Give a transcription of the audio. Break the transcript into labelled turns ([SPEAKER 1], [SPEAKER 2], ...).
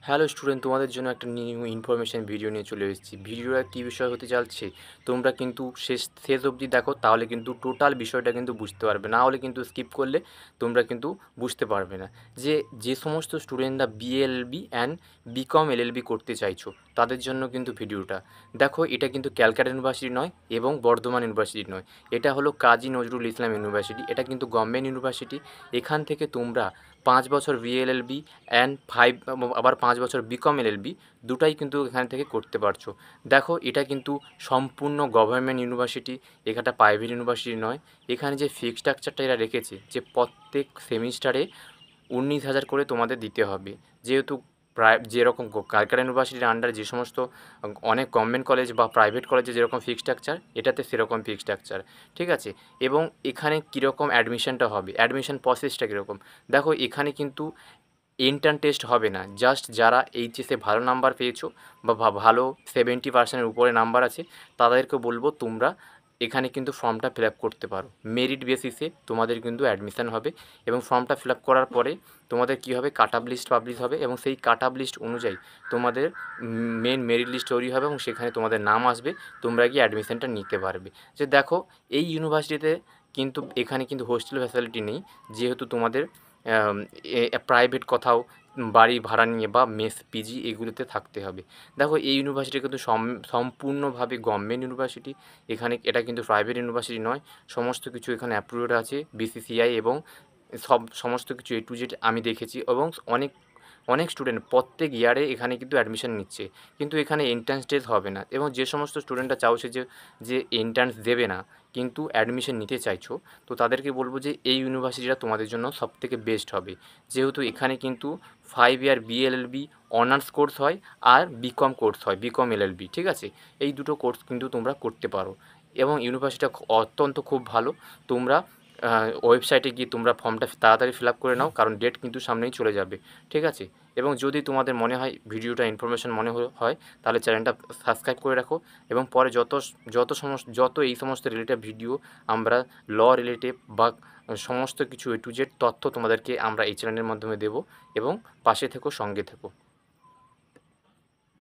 [SPEAKER 1] Hello student, তোমাদের জন্য একটা নিউ ইনফরমেশন ভিডিও নিয়ে চলে এসেছি। ভিডিওটা কী বিষয় হতে যাচ্ছে তোমরা কিন্তু শেষ শেষ অবধি দেখো, তাহলে কিন্তু টোটাল বিষয়টা কিন্তু বুঝতে পারবে। না হলে কিন্তু স্কিপ করলে তোমরা কিন্তু বুঝতে পারবে না। যে যে সমস্ত স্টুডেন্টরা বিএলএলবি অ্যান্ড বিকম এলএলবি করতে চাইছো তাদের জন্য কিন্তু ভিডিওটা দেখো। এটা কিন্তু ক্যালকাটা ইউনিভার্সিটি নয় এবং বর্ধমান ইউনিভার্সিটি নয়, এটা হলো কাজী নজরুল ইসলাম ইউনিভার্সিটি। এটা কিন্তু গভর্নমেন্ট ইউনিভার্সিটি। এখান থেকে তোমরা 5 বছর বিএলএলবি অ্যান্ড 5 আবার 5 বছর বিকম এলএলবি দুটাই কিন্তু এখান থেকে করতে পারছো। দেখো, এটা কিন্তু সম্পূর্ণ গভর্নমেন্ট ইউনিভার্সিটি, এটা প্রাইভেট ইউনিভার্সিটি নয়। এখানে যে ফি স্ট্রাকচারটা এরা রেখেছে যে প্রত্যেক সেমিস্টারে 19,000 করে তোমাদের দিতে হবে। যেহেতু প্রায় যেরকম ক্যালকাটা ইউনিভার্সিটির আন্ডারে যে সমস্ত অনেক গভর্নমেন্ট কলেজ বা প্রাইভেট কলেজে যেরকম ফি স্ট্রাকচার, এটাতে সেরকম ফি স্ট্রাকচার, ঠিক আছে? এবং এখানে কীরকম অ্যাডমিশনটা হবে, অ্যাডমিশন প্রসেসটা কীরকম, দেখো এখানে কিন্তু এন্ট্রান্স টেস্ট হবে না। জাস্ট যারা এইচএসে ভালো নাম্বার পেয়েছো বা ভালো 70% উপরে নাম্বার আছে তাদেরকে বলবো তোমরা এখানে কিন্তু ফর্মটা ফিল আপ করতে পারো। মেরিট বেসিসে তোমাদের কিন্তু অ্যাডমিশান হবে এবং ফর্মটা ফিল আপ করার পরে তোমাদের কী হবে, কাট অফ লিস্ট পাবলিশ হবে এবং সেই কাট অফ লিস্ট অনুযায়ী তোমাদের মেন মেরিট লিস্ট তৈরি হবে এবং সেখানে তোমাদের নাম আসবে, তোমরা গিয়ে অ্যাডমিশানটা নিতে পারবে। যে দেখো, এই ইউনিভার্সিটিতে কিন্তু এখানে কিন্তু হোস্টেল ফ্যাসিলিটি নেই, যেহেতু তোমাদের প্রাইভেট কোথাও বাড়ি ভাড়া নিয়ে বা মেস পিজি এগুলোতে থাকতে হবে। দেখো, এই ইউনিভার্সিটি কিন্তু সম্পূর্ণভাবে গভর্নমেন্ট ইউনিভার্সিটি। এখানে এটা কিন্তু প্রাইভেট ইউনিভার্সিটি নয়। সমস্ত কিছু এখানে অ্যাপ্রুভড আছে বিসিসিআই এবং সমস্ত কিছু এ টু জেড আমি দেখেছি এবং অনেক অনেক স্টুডেন্ট প্রত্যেক ইয়ারে এখানে কিন্তু অ্যাডমিশন নিচ্ছে। কিন্তু এখানে এন্ট্রান্স টেস্ট হবে না এবং যে সমস্ত স্টুডেন্টরা চাইছে যে এন্ট্রান্স দেবে না কিন্তু অ্যাডমিশন নিতে চাইছো, তো তাদেরকে বলবো যে এই ইউনিভার্সিটিটা তোমাদের জন্য সবথেকে বেস্ট হবে। যেহেতু এখানে কিন্তু 5 ইয়ার বিএলএলবি অনার্স কোর্স হয় আর বিকম কোর্স হয়, বিকম এলএলবি, ঠিক আছে? এই দুটো কোর্স কিন্তু তোমরা করতে পারো এবং ইউনিভার্সিটিটা অত্যন্ত খুব ভালো। তোমরা ওয়েবসাইটে গিয়ে তোমরা ফর্মটা তাড়াতাড়ি ফিল আপ করে নাও, কারণ ডেট কিন্তু সামনেই চলে যাবে, ঠিক আছে? এবং যদি তোমাদের মনে হয় ভিডিওটা ইনফরমেশন মনে হয় তাহলে চ্যানেলটা সাবস্ক্রাইব করে রাখো এবং পরে যত এই সমস্ত রিলেটেড ভিডিও আমরা ল রিলেটেড বা সমস্ত কিছু এ টু জেড তথ্য তোমাদেরকে আমরা এই চ্যানেলের মাধ্যমে দেবো এবং পাশে থেকো, সঙ্গে থেকো।